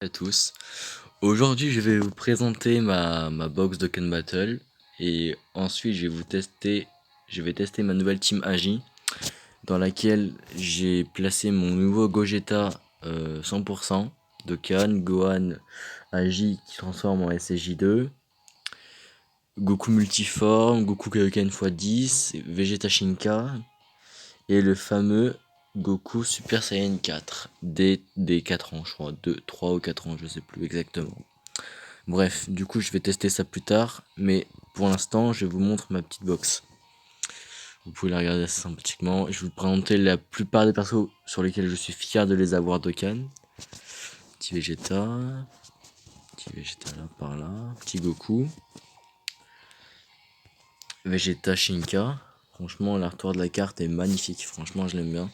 à tous. Aujourd'hui, je vais vous présenter ma box Dokkan Battle et ensuite je vais tester ma nouvelle team Agi dans laquelle j'ai placé mon nouveau Gogeta 100%, Dokkan, Gohan, Agi qui transforme en SSJ2, Goku multiforme, Goku Kaioken x10, Vegeta Shinka et le fameux Goku Super Saiyan 4 des 4 ans, je crois, 2, 3 ou 4 ans, je sais plus exactement. Bref, du coup, je vais tester ça plus tard, mais pour l'instant, je vous montre ma petite box. Vous pouvez la regarder assez sympathiquement. Je vais vous présenter la plupart des persos sur lesquels je suis fier de les avoir Dokkan. Petit Vegeta là par là, petit Goku, Vegeta Shinka. Franchement, l'artwork de la carte est magnifique. Franchement, je l'aime bien.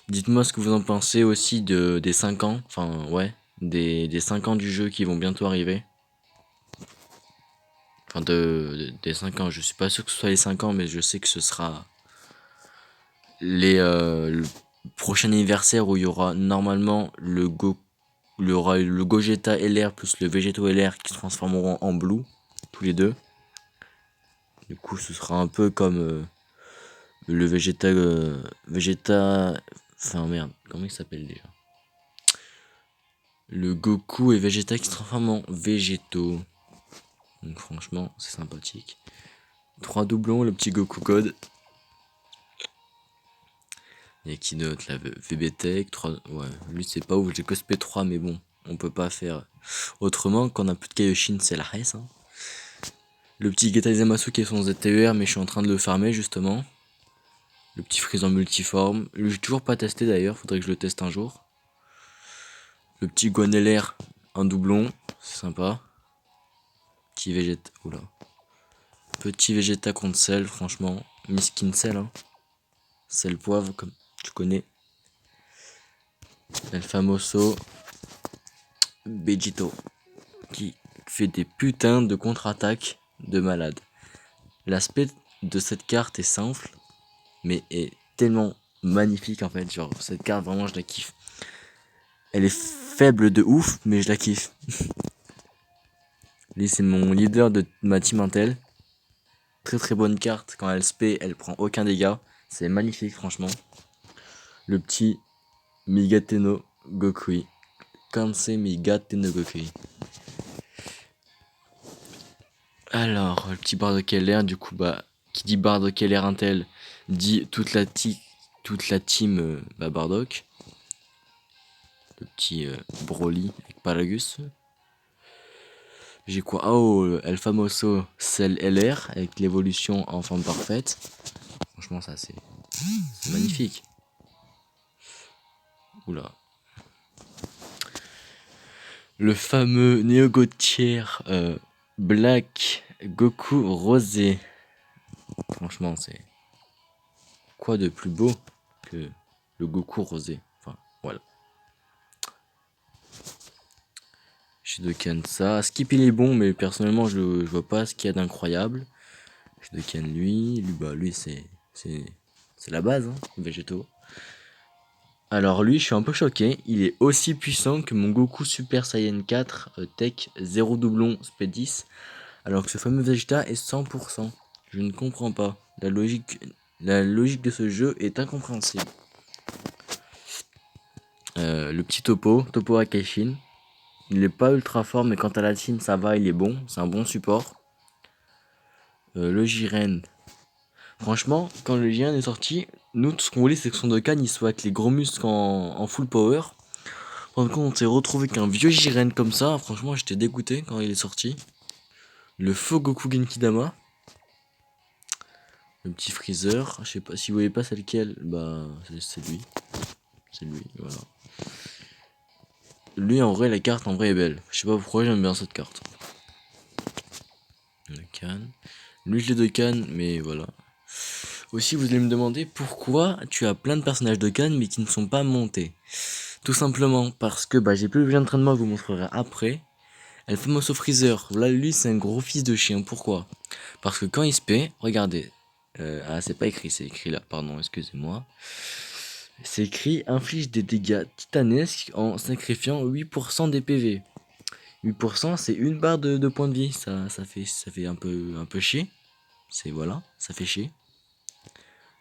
Dites-moi ce que vous en pensez aussi des 5 ans. Enfin, ouais. Des 5 ans du jeu qui vont bientôt arriver. Enfin, des 5 ans. Je suis pas sûr que ce soit les 5 ans, mais je sais que ce sera le prochain anniversaire où il y aura normalement le Gogeta LR plus le Vegeto LR qui se transformeront en Blue. Tous les deux. Du coup, ce sera un peu comme le Vegeta. Enfin, merde. Comment il s'appelle déjà? Le Goku et Vegeta qui se transforment en végétaux. Donc franchement, c'est sympathique. 3 doublons, le petit Goku Code. Il y a qui d'autre là? VBTech, 3. Ouais, lui c'est pas ouf, j'ai que SP3, mais bon, on peut pas faire autrement. Quand on a plus de Kaioshin, c'est la res. Hein. Le petit Geta Zamasu qui est son ZTER, mais je suis en train de le farmer justement. Le petit Freezer multiforme. Lui, j'ai toujours pas testé d'ailleurs, faudrait que je le teste un jour. Le petit Gohan LR, un doublon, c'est sympa. Petit Vegeta. Oula. Petit Vegeta contre Cell, franchement. Miskin Cell, hein. Cell poivre, comme tu connais. El famoso Vegito. Qui fait des putains de contre-attaques de malade. L'aspect de cette carte est simple, mais est tellement magnifique en fait. Genre, cette carte, vraiment, je la kiffe. Elle est faible de ouf, mais je la kiffe. Lui, c'est mon leader de ma team Intel. Très très bonne carte. Quand elle spé, elle prend aucun dégât. C'est magnifique, franchement. Le petit Migateno Gokui. Kansei Migate no Gokui. Alors, le petit Bardock LR, du coup, bah, qui dit Bardock LR Intel, dit toute la team Bardock. Le petit Broly avec Paragus. J'ai quoi? Oh, El Famoso Cell LR avec l'évolution en forme parfaite. Franchement, ça c'est magnifique. Oula. Le fameux Neo Gautier Black Goku Rosé. Franchement, c'est quoi de plus beau que le Goku Rosé? Enfin, voilà. Je Dokkan ça. Skip il est bon, mais personnellement, je vois pas ce qu'il y a d'incroyable. Je Dokkan lui. Lui c'est la base, hein, végétaux. Alors lui, je suis un peu choqué, il est aussi puissant que mon Goku Super Saiyan 4 Tech 0 doublon SP10, alors que ce fameux Vegeta est 100%. Je ne comprends pas. La logique de ce jeu est incompréhensible. Le petit Topo Akashin. Il est pas ultra fort, mais quant à la team, ça va, il est bon. C'est un bon support. Le Jiren. Franchement, quand le Jiren est sorti, nous, tout ce qu'on voulait, c'est que son Dokkan il soit avec les gros muscles en full power. Par contre, on s'est retrouvé qu'un vieux Jiren comme ça. Franchement, j'étais dégoûté quand il est sorti. Le faux Goku Genkidama. Le petit Freezer. Je sais pas si vous voyez pas c'est lequel. Bah, c'est lui. C'est lui, voilà. Lui, en vrai, la carte en vrai est belle. Je sais pas pourquoi j'aime bien cette carte. Dokkan. Lui, je l'ai Dokkan, mais voilà. Aussi, vous allez me demander pourquoi tu as plein de personnages Dokkan mais qui ne sont pas montés. Tout simplement parce que j'ai plus besoin d'entraînement que je vous montrerai après. El Famoso Freezer, là lui c'est un gros fils de chien, pourquoi? Parce que quand il se paie, regardez, c'est pas écrit, c'est écrit là, pardon, excusez-moi. C'est écrit inflige des dégâts titanesques en sacrifiant 8% des PV. 8% c'est une barre de points de vie. Ça fait un peu chier. Voilà, ça fait chier.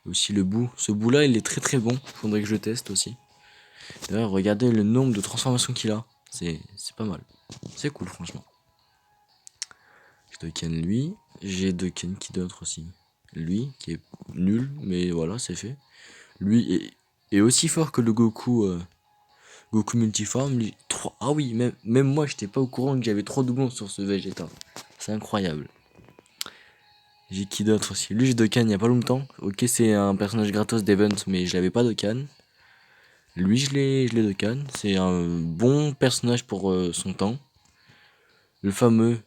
Aussi le bout. Ce bout là il est très très bon. Faudrait que je le teste aussi. D'ailleurs regardez le nombre de transformations qu'il a. C'est pas mal. C'est cool franchement. Je Doken lui. J'ai Doken qui d'autre aussi. Lui qui est nul mais voilà c'est fait. Lui est aussi fort que le Goku. Goku multiforme, lui, 3. Ah oui, même moi, j'étais pas au courant que j'avais 3 doublons sur ce Vegeta. C'est incroyable. J'ai qui d'autre aussi. Lui, j'ai Dokkan il y a pas longtemps. Ok, c'est un personnage gratos d'Event, mais je l'avais pas Dokkan. Lui, je l'ai Dokkan. C'est un bon personnage pour son temps. Le fameux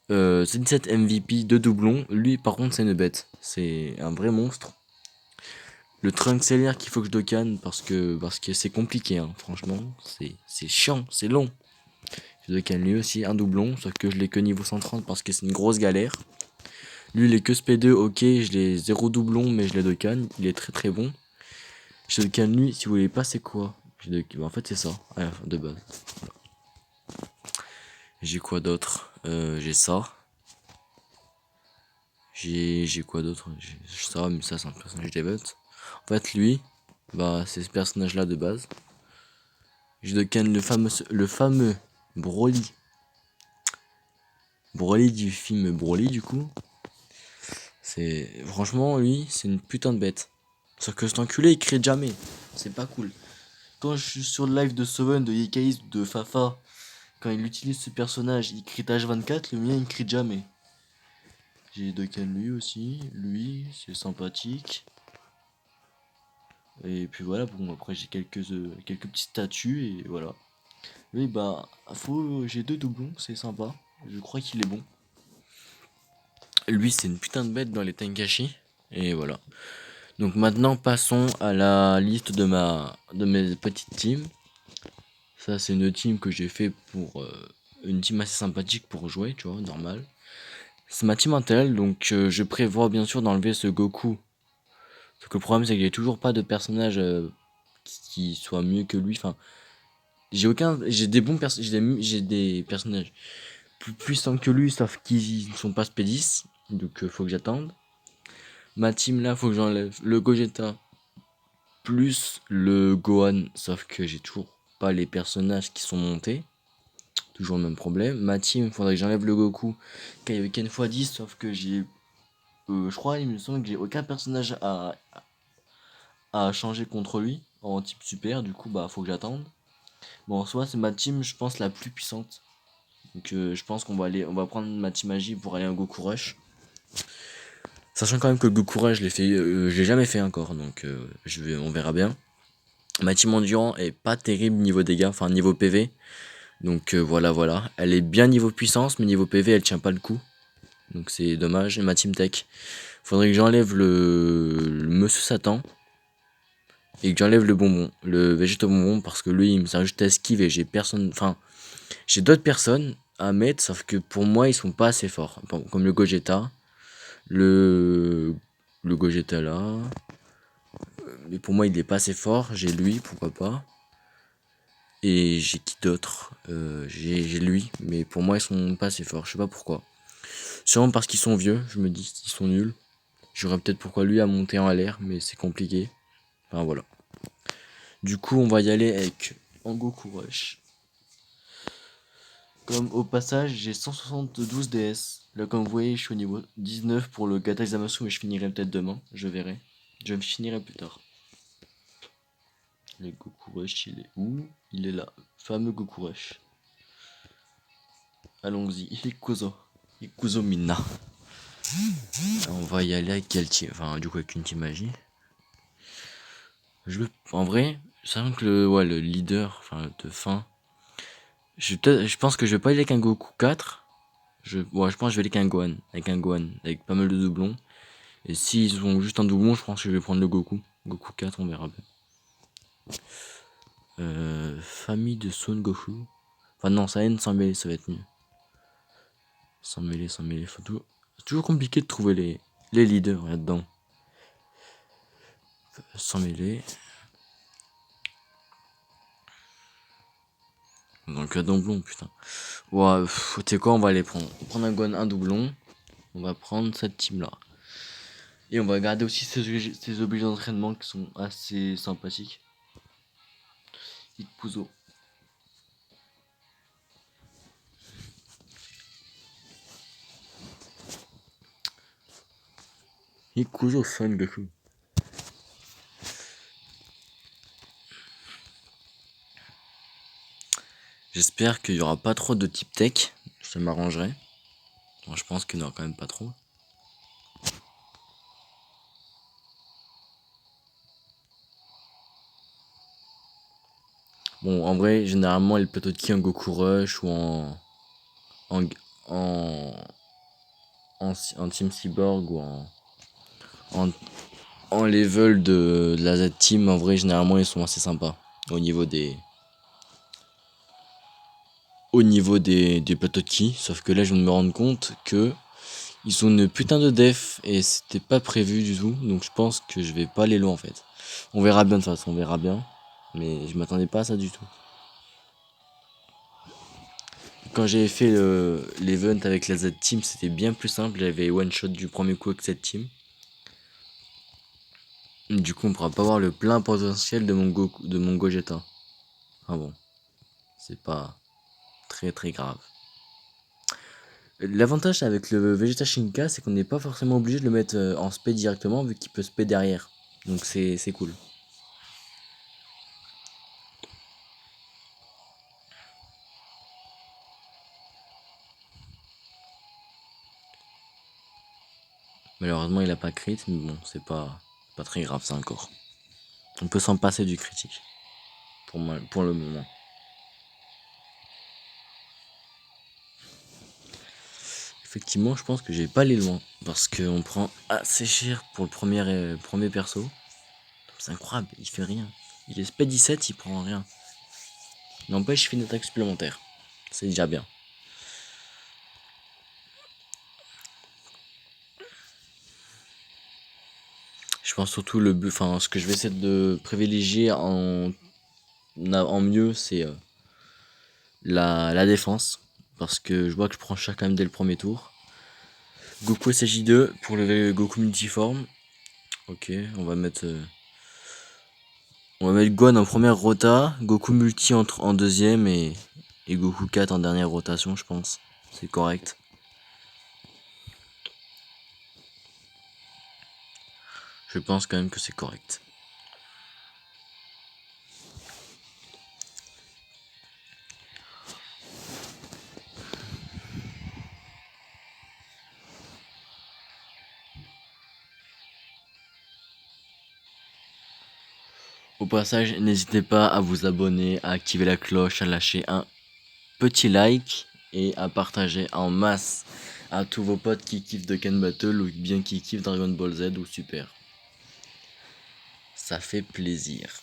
17 MVP de doublon. Lui, par contre, c'est une bête. C'est un vrai monstre. Le Trunks Seller qu'il faut que je Dokkan parce que c'est compliqué, hein. Franchement, c'est chiant, c'est long. Je Dokkan lui aussi un doublon, sauf que je l'ai que niveau 130 parce que c'est une grosse galère. Lui il est que SP2, ok, je l'ai 0 doublon mais je l'ai Dokkan, il est très très bon. Je Dokkan lui, si vous voulez pas c'est quoi en fait c'est ça, à la fin de base. J'ai quoi d'autre J'ai ça. J'ai quoi d'autre? J'ai ça, mais ça c'est un personnage d'Event. En fait lui, bah c'est ce personnage là de base. Je Dokkan le fameux Broly. Broly du film Broly du coup. Franchement, lui, c'est une putain de bête. Sauf que cet enculé, il crie jamais. C'est pas cool. Quand je suis sur le live de Soven, de Yekais, de Fafa, quand il utilise ce personnage, il crie H24, le mien, il crie jamais. J'ai Dokkan lui aussi. Lui, c'est sympathique. Et puis voilà, bon, après j'ai quelques petits statuts et voilà. Lui, bah, j'ai 2 doublons, c'est sympa. Je crois qu'il est bon. Lui, c'est une putain de bête dans les Tenkashi. Et voilà. Donc maintenant passons à la liste de mes petites teams. Ça c'est une team que j'ai fait pour une team assez sympathique pour jouer, tu vois, normal. C'est ma team Intel, donc je prévois bien sûr d'enlever ce Goku. Parce que le problème c'est que j'ai toujours pas de personnage qui soit mieux que lui. Enfin, j'ai des bons j'ai des personnages plus puissants que lui, sauf qu'ils ne sont pas spé10. Donc faut que j'attende. Ma team là, faut que j'enlève le Gogeta plus le Gohan, sauf que j'ai toujours pas les personnages qui sont montés. Toujours le même problème. Ma team, il faudrait que j'enlève le Goku qui avait Ken x10, sauf que je crois, il me semble que j'ai aucun personnage à changer contre lui en type super, du coup, bah, faut que j'attende. Bon, en soi, c'est ma team, je pense, la plus puissante. Donc, je pense on va prendre ma team magie pour aller en Goku Rush. Sachant quand même que le Goku Rush, je l'ai jamais fait encore, donc on verra bien. Ma team endurant est pas terrible niveau dégâts, enfin niveau PV. Donc voilà. Elle est bien niveau puissance, mais niveau PV, elle tient pas le coup. Donc c'est dommage. Et ma team tech, faudrait que j'enlève le Monsieur Satan. Et que j'enlève le bonbon, le végétal bonbon, parce que lui, il me sert juste à esquive et j'ai personne. Enfin, j'ai d'autres personnes à mettre, sauf que pour moi, ils sont pas assez forts. Bon, comme le Gogeta. Le. Le Gogeta là. Mais pour moi, il est pas assez fort. J'ai lui, pourquoi pas. Et j'ai qui d'autre J'ai lui, mais pour moi ils sont pas assez forts, je sais pas pourquoi. Sûrement parce qu'ils sont vieux, je me dis qu'ils sont nuls. J'aurais peut-être pourquoi lui à monter en l'air, mais c'est compliqué. Enfin voilà. Du coup on va y aller avec Angoku Rush. Comme au passage j'ai 172 DS. Là comme vous voyez je suis au niveau 19 pour le Gata Zamasu, mais je finirai peut-être demain, je verrai. Je me finirai plus tard. Le Goku Rush il est où? Il est là, fameux Goku Rush. Allons-y, Ikuzo Minna. On va y aller avec quel team? Enfin, du coup, avec une team magie. En vrai, sachant que le leader, enfin, de fin, je pense que je vais pas y aller avec un Goku 4. Je pense que je vais aller avec un Gohan, avec pas mal de doublons. Et s'ils ont juste un doublon, je pense que je vais prendre le Goku. Goku 4, on verra bien. Famille de Son Goku. Enfin, non, ça haine sans mêler, ça va être mieux. Sans mêler. C'est toujours compliqué de trouver les leaders là-dedans. Sans mêler. Donc doublon, putain. Ouais, tu sais quoi, on va aller prendre. On va prendre un Gon, un doublon. On va prendre cette team là. Et on va garder aussi ces objets d'entraînement qui sont assez sympathiques. Ikuzo. Ikuzo Son Goku. J'espère qu'il y aura pas trop de type tech. Ça m'arrangerait. Bon, je pense qu'il n'y en aura quand même pas trop. Bon, en vrai, généralement, il peut être qui en Goku Rush ou en, en, en Team Cyborg ou en, en level de la Z-Team. En vrai, généralement, ils sont assez sympas au niveau des plateaux de ki. Sauf que là, je viens de me rendre compte que ils sont une putain de def et c'était pas prévu du tout. Donc, je pense que je vais pas aller loin en fait. On verra bien de toute façon, on verra bien. Mais je m'attendais pas à ça du tout. Quand j'avais fait l'event avec la Z-Team, c'était bien plus simple. J'avais one-shot du premier coup avec cette team. Du coup, on pourra pas voir le plein potentiel de mon Gogeta. Ah bon, c'est pas très très grave. L'avantage avec le Vegeta Shinka, c'est qu'on n'est pas forcément obligé de le mettre en spé directement, vu qu'il peut spé derrière. Donc c'est cool. Malheureusement, il a pas crit, mais bon, c'est pas très grave ça encore. On peut s'en passer du critique. Pour le moment. Effectivement, je pense que j'ai pas aller loin. Parce qu'on prend assez cher pour le premier perso. C'est incroyable, il fait rien. Il est spé 17, il prend rien. N'empêche, il fait une attaque supplémentaire. C'est déjà bien. Je pense surtout ce que je vais essayer de privilégier en mieux, c'est la défense. Parce que je vois que je prends cher quand même dès le premier tour. Goku SJ2 pour le Goku multiforme. Ok, on va mettre Gohan en première rota, Goku multi en deuxième et Goku 4 en dernière rotation, je pense. C'est correct. Je pense quand même que c'est correct. Au passage, n'hésitez pas à vous abonner, à activer la cloche, à lâcher un petit like et à partager en masse à tous vos potes qui kiffent de Ken Battle ou bien qui kiffent Dragon Ball Z ou Super. Ça fait plaisir.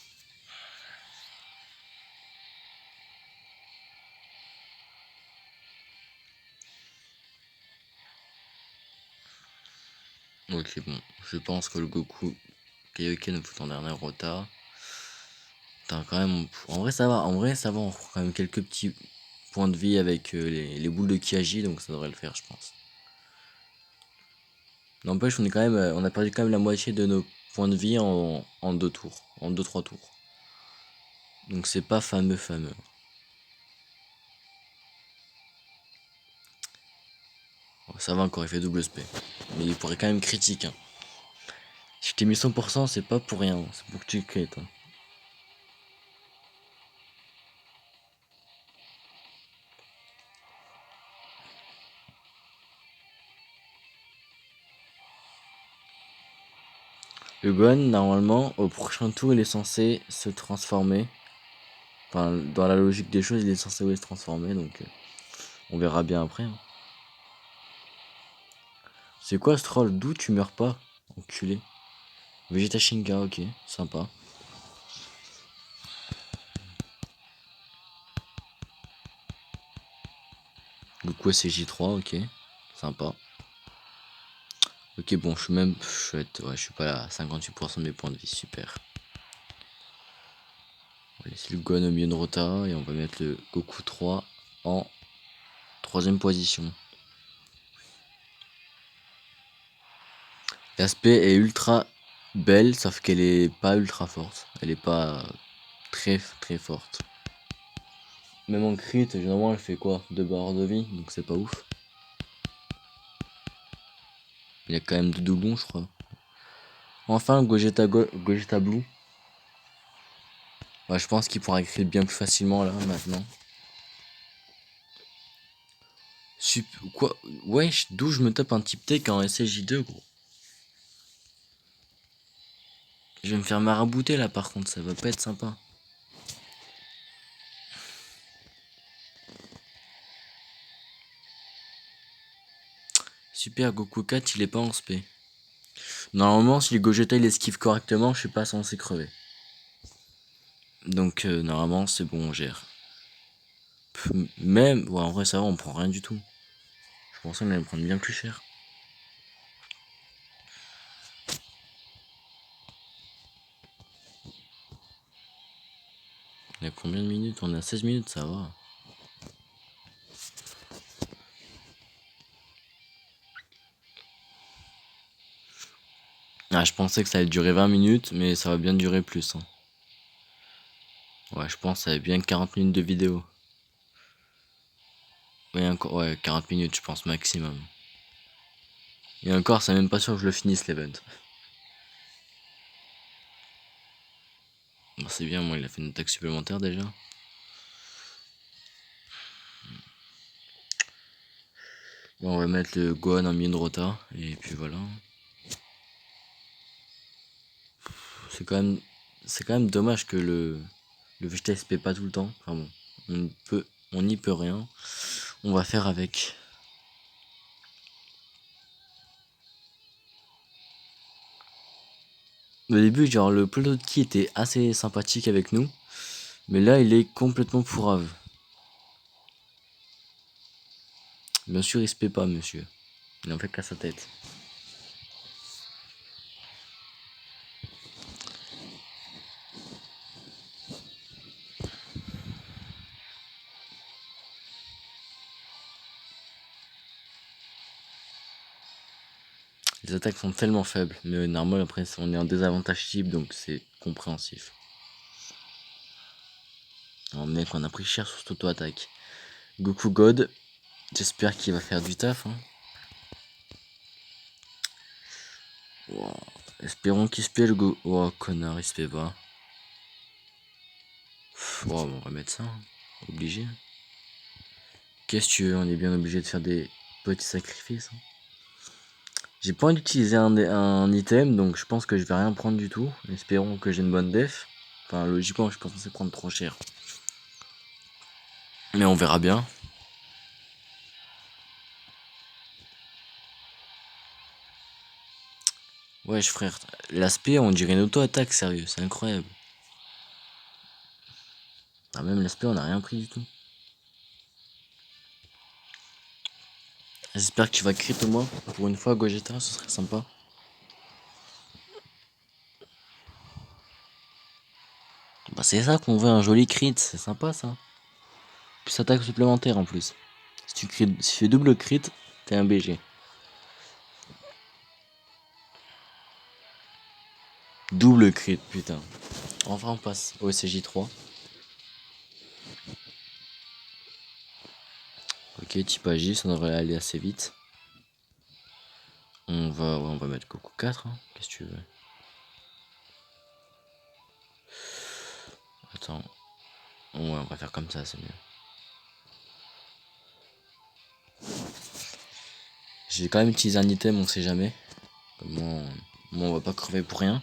Ok, bon, je pense que le Goku Kaioken fout en dernière rota. Putain, quand même, en vrai ça va, on reprend quand même quelques petits points de vie avec les boules de Kiaji, donc ça devrait le faire, je pense. N'empêche, on a perdu quand même la moitié de nos points de vie en deux tours, en deux trois tours. Donc c'est pas fameux. Bon, ça va encore, il fait double SP. Mais il pourrait quand même critique. Hein. Si je t'ai mis 100%, c'est pas pour rien, c'est pour que tu crites. Hein. Le Gohan, normalement, au prochain tour, il est censé se transformer. Enfin, dans la logique des choses, il est censé se transformer, donc on verra bien après. Hein. C'est quoi ce troll? D'où tu meurs pas? Enculé. Vegeta Shinka, ok, sympa. Goku SCJ3, ok, sympa. Ok, bon, je suis pas à 58% de mes points de vie, super. C'est le Gohan au milieu de Rota et on va mettre le Goku 3 en 3ème position. L'aspect est ultra belle, sauf qu'elle est pas ultra forte. Elle est pas très très forte. Même en crit, généralement elle fait quoi? 2 barres de vie, donc c'est pas ouf. Il y a quand même 2 doublons, je crois. Enfin, Gogeta Blue. Ouais, je pense qu'il pourra crit bien plus facilement là, maintenant. Quoi? Wesh, d'où je me tape un type tech en SSJ2, gros? Je vais me faire marabouter là, par contre, ça va pas être sympa. Super, Goku 4, il est pas en SP. Normalement, si le Gogeta il esquive correctement, je suis pas censé crever. Donc, normalement, c'est bon, on gère. Même, ouais, en vrai, ça va, on prend rien du tout. Je pensais qu'on allait prendre bien plus cher. Il y a combien de minutes? On est à 16 minutes, ça va. Ah, je pensais que ça allait durer 20 minutes, mais ça va bien durer plus. Hein. Ouais, je pense que ça va bien 40 minutes de vidéo. Ouais, 40 minutes, je pense, maximum. Et encore, c'est même pas sûr que je le finisse, l'event. Bon, c'est bien, moi, il a fait une attaque supplémentaire déjà. Bon, on va mettre le Gohan en milieu de rota, et puis voilà. C'est quand même dommage que le Vegeta SP pas tout le temps. Enfin bon, on n'y peut rien. On va faire avec. Au début, genre, le Plotki était assez sympathique avec nous. Mais là, il est complètement pourrave. Bien sûr, il se paie pas, monsieur. Il en fait qu'à sa tête. Les attaques sont tellement faibles. Mais normalement, après, on est en désavantage type, donc c'est compréhensif. Oh mec, on a pris cher sur cette auto-attaque. Goku God. J'espère qu'il va faire du taf. Hein. Wow. Espérons qu'il se paie le go. Oh connard, il se fait pas. Wow, on va mettre ça. Hein. Obligé. Qu'est-ce que tu veux? On est bien obligé de faire des petits sacrifices. Hein. J'ai pas envie d'utiliser un item, donc je pense que je vais rien prendre du tout. Espérons que j'ai une bonne def. Enfin, logiquement, je suis pas censé prendre trop cher. Mais on verra bien. Wesh frère, l'aspect on dirait une auto-attaque, sérieux, c'est incroyable. Ah, même l'aspect on a rien pris du tout. J'espère que tu vas crit au moins. Pour une fois Gogeta, ce serait sympa. Bah c'est ça qu'on veut, un joli crit, c'est sympa ça. Plus attaque supplémentaire en plus. Si tu fais double crit, t'es un BG. Double crit, putain. Enfin on passe au SJ3. Ok, type AJ, ça devrait aller assez vite. On va mettre Goku 4, hein. Qu'est-ce que tu veux? Attends. Ouais, on va faire comme ça, c'est mieux. J'ai quand même utilisé un item, on sait jamais. Moi, on va pas crever pour rien.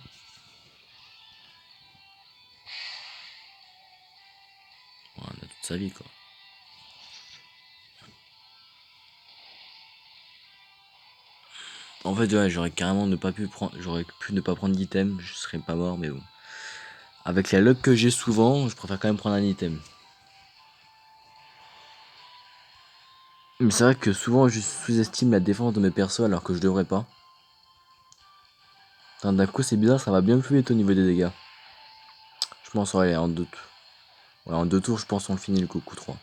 On a toute sa vie, quoi. En fait, ouais, j'aurais carrément ne pas pu prendre. J'aurais pu ne pas prendre d'item, je serais pas mort, mais bon. Avec la luck que j'ai souvent, je préfère quand même prendre un item. Mais c'est vrai que souvent, je sous-estime la défense de mes persos alors que je devrais pas. D'un coup, c'est bizarre, ça va bien plus vite au niveau des dégâts. Je pense, ouais, en doute. Ouais, en 2 tours, je pense on le finit le Goku 3.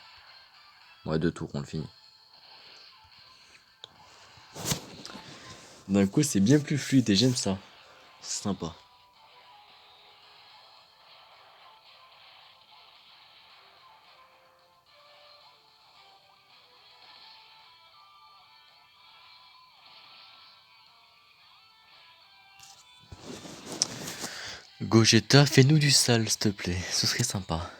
Ouais, 2 tours, on le finit. D'un coup, c'est bien plus fluide et j'aime ça. C'est sympa. Gogeta, fais-nous du sale, s'il te plaît. Ce serait sympa.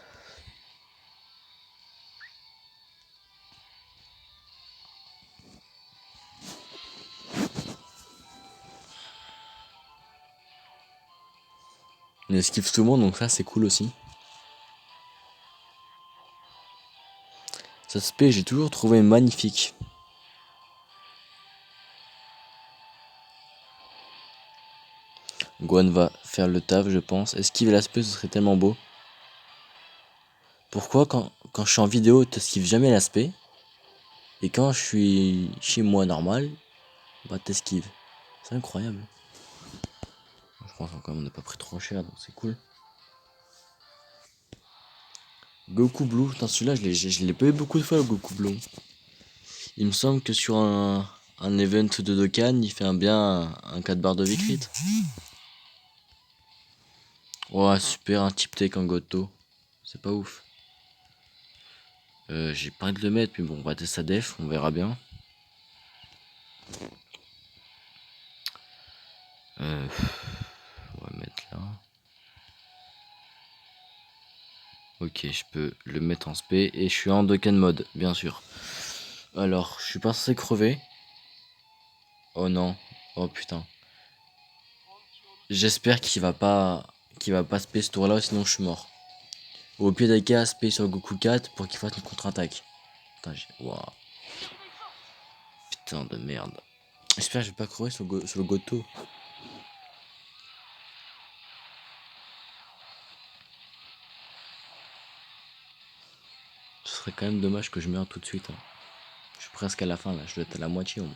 Il esquive souvent, donc ça, c'est cool aussi. Ça se paie, j'ai toujours trouvé magnifique. Gohan va faire le taf, je pense. Esquiver l'aspect, ce serait tellement beau. Pourquoi quand je suis en vidéo, t'esquives jamais l'aspect, et quand je suis chez moi normal, bah t'esquives. C'est incroyable. Je pense quand même on n'a pas pris trop cher, donc c'est cool. Goku Blue, putain celui-là je l'ai pas eu beaucoup de fois le Goku Blue. Il me semble que sur un event de Dokkan, il fait un 4 barres de vie crit. Ouais super, un type take en Goto. C'est pas ouf. J'ai pas envie de le mettre, mais bon on va tester sa def, on verra bien. On va mettre là. Ok, je peux le mettre en spé et je suis en Dokkan mode, bien sûr. Alors, je suis pas censé crever. Oh non. Oh putain. J'espère qu'il va pas spé ce tour là, sinon je suis mort. Au pied des cas, spé sur Goku 4 pour qu'il fasse une contre-attaque. Putain, Waouh. Putain de merde. J'espère que je vais pas crever sur le Goto. Ce serait quand même dommage que je meure tout de suite. Hein. Je suis presque à la fin là, je dois être à la moitié au moins.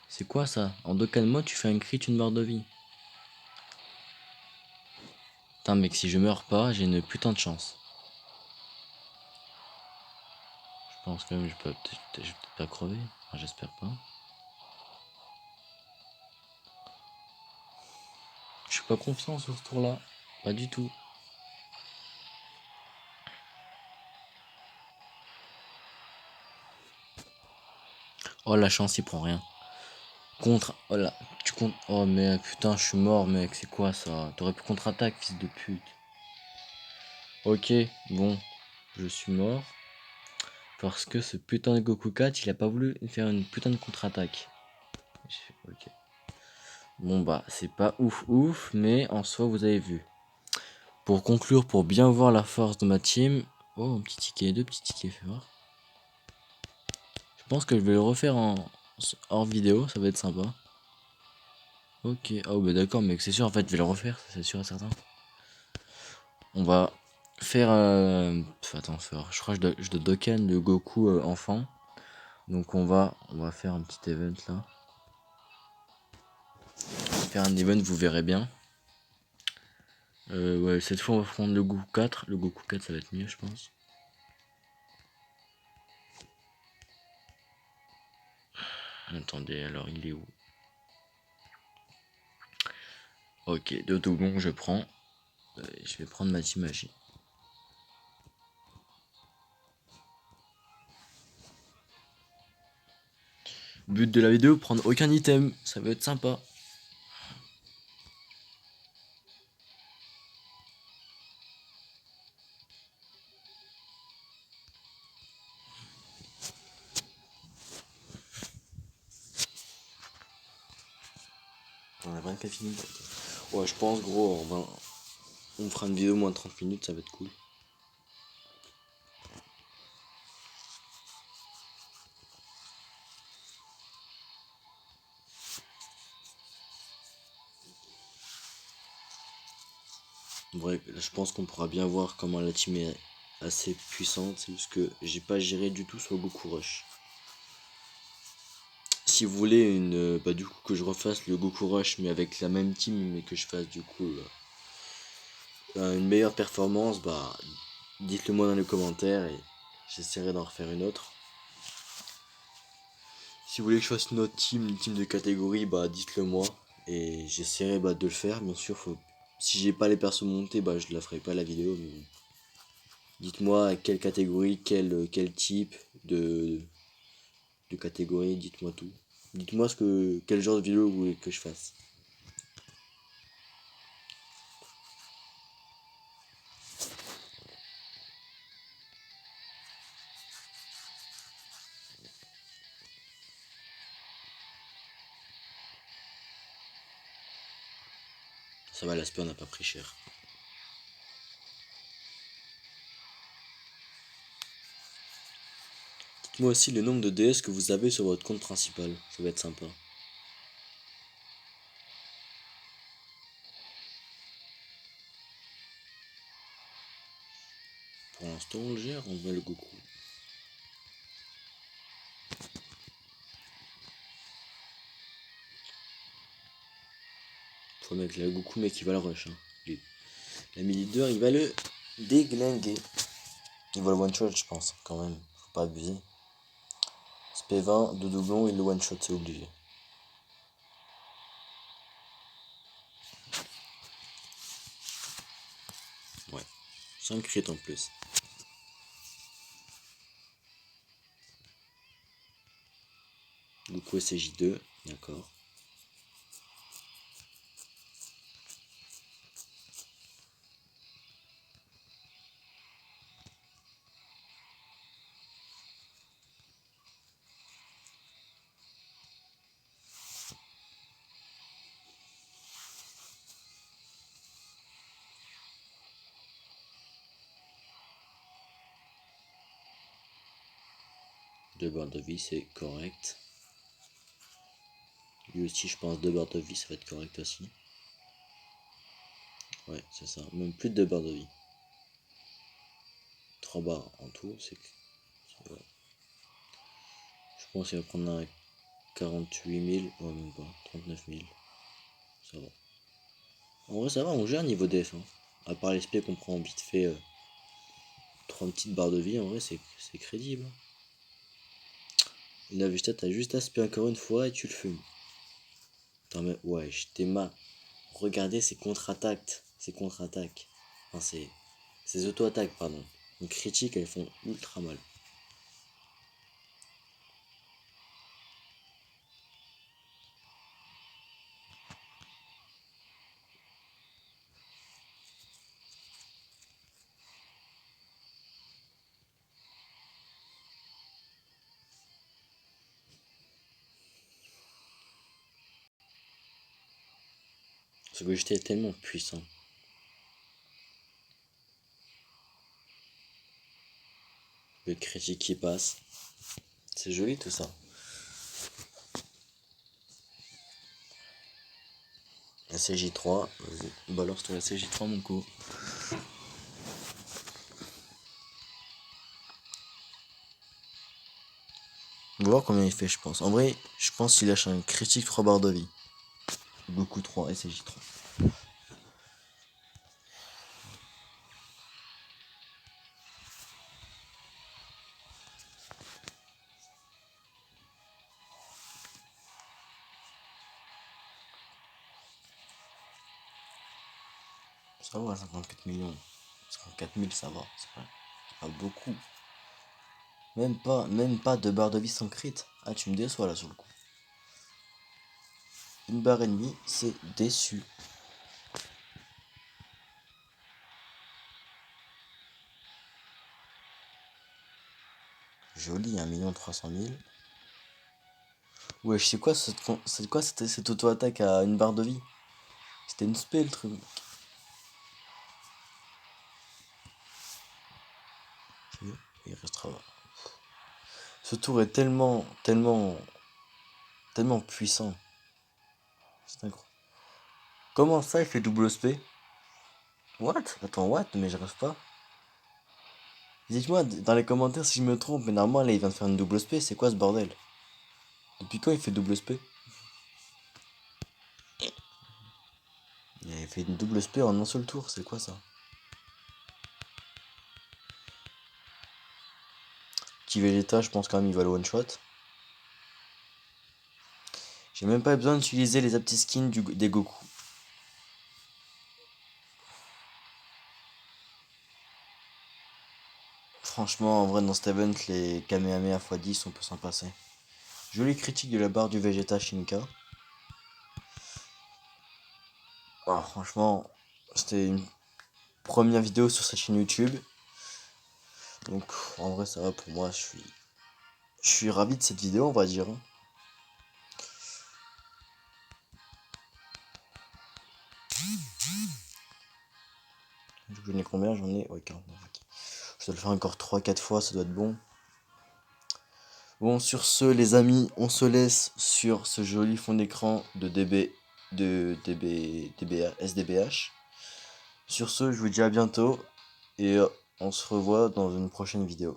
C'est quoi ça? En Dokkan mode, tu fais un crit, une barre de vie. Putain mec, si je meurs pas, j'ai une putain de chance. Je pense quand même que je vais peut-être pas crever. Enfin, j'espère pas. Je suis pas confiant sur ce tour là. Pas du tout. Oh la chance il prend rien. Contre. Oh là. Tu comptes. Oh mais putain je suis mort mec. C'est quoi ça? T'aurais pu contre-attaque fils de pute. Ok. Bon. Je suis mort. Parce que ce putain de Goku 4 il a pas voulu faire une putain de contre-attaque. Ok. Bon bah c'est pas ouf ouf. Mais en soi vous avez vu. Pour conclure, pour bien voir la force de ma team. Oh un petit ticket. Deux petits tickets. Fais voir. Je pense que je vais le refaire en hors vidéo, ça va être sympa. Ok, oh bah d'accord mec, c'est sûr en fait je vais le refaire, c'est sûr et certain. On va faire... attends, je crois que je dois Dokkan de Goku enfant. Donc on va faire un petit event là. Faire un event, vous verrez bien. Ouais, cette fois on va prendre le Goku 4. Le Goku 4 ça va être mieux je pense. Attendez, alors il est où? Ok, de tout bon je prends. Je vais prendre ma team magie. But de la vidéo, prendre aucun item, ça va être sympa. On a 24 minutes. Ouais, je pense gros, on fera une vidéo moins de 30 minutes, ça va être cool. Bref, là, je pense qu'on pourra bien voir comment la team est assez puissante. C'est juste que j'ai pas géré du tout sur Goku Rush. Si vous voulez bah du coup que je refasse le Goku Rush mais avec la même team mais que je fasse du coup une meilleure performance, bah dites-le moi dans les commentaires et j'essaierai d'en refaire une autre. Si vous voulez que je fasse une autre team, une team de catégorie, bah dites-le moi et j'essaierai de le faire. Bien sûr, si j'ai pas les persos montés, bah je la ferai pas la vidéo. Mais bon. Dites-moi quelle catégorie, quel type de catégorie, dites-moi tout. Dites-moi quel genre de vidéo vous voulez que je fasse. Ça va, l'aspect on n'a pas pris cher. Dites-moi aussi le nombre de DS que vous avez sur votre compte principal, ça va être sympa. Pour l'instant on le gère, on met le Goku. Faut mettre le Goku mec il va le rush hein. L'ami leader il va le déglinguer. Il va le one shot je pense quand même, faut pas abuser. SP20, 2 doublons, il le one shot c'est obligé. Ouais, 5 crits en plus. Goku SJ2, d'accord. Deux barres de vie c'est correct. Lui aussi je pense 2 barres de vie ça va être correct aussi. Ouais c'est ça, même plus de 2 barres de vie. 3 barres en tout, ouais. Je pense qu'il va prendre un 48 000, ouais même pas, 39 000. Ça va. En vrai ça va, on gère niveau def hein. À part les spé qu'on prend vite fait 3 petites barres de vie, en vrai c'est crédible. La Vegeta t'as juste aspect encore une fois et tu le fumes. Attends mais ouais, j'étais ma. Regardez ces contre-attaques. Ces contre-attaques. Enfin ces auto-attaques pardon. Les critiques elles font ultra mal. Ce Vegeta est tellement puissant. Le critique qui passe. C'est joli tout ça. La CJ3, vas-y, balance-toi la CJ3 mon co. On va voir combien il fait je pense. En vrai, je pense qu'il lâche un critique 3 barres de vie. Goku 3 et CJ3. Ça va, 54 millions. 54 000 ça va, c'est pas beaucoup. Même pas de barre de vie sans crit. Ah tu me déçois là sur le coup. Une barre et demie, c'est déçu. Joli, 1 300 000. Ouais, je sais quoi, cette auto-attaque à une barre de vie. C'était une spé le truc. Il restera. Ce tour est tellement puissant. C'est incroyable. Comment ça, il fait double spé? What? Attends, what? Mais je rêve pas. Dites-moi dans les commentaires si je me trompe, mais normalement là il vient de faire une double spé, c'est quoi ce bordel? Depuis quand il fait double spé? Il avait fait une double spé en un seul tour, c'est quoi ça? petit Vegeta, je pense quand même il va le one shot. J'ai même pas besoin d'utiliser les petits skins des Goku. Franchement, en vrai, dans cet event, les Kamehameha x10, on peut s'en passer. Jolie critique de la barre du Vegeta Shinka. Ah, franchement, c'était une première vidéo sur sa chaîne YouTube. Donc, en vrai, ça va pour moi. Je suis ravi de cette vidéo, on va dire. J'en ai combien? J'en ai. Ouais, 49. Ok. Je dois le faire encore 3-4 fois, ça doit être bon. Bon, sur ce, les amis, on se laisse sur ce joli fond d'écran de SDBH. Sur ce, je vous dis à bientôt et on se revoit dans une prochaine vidéo.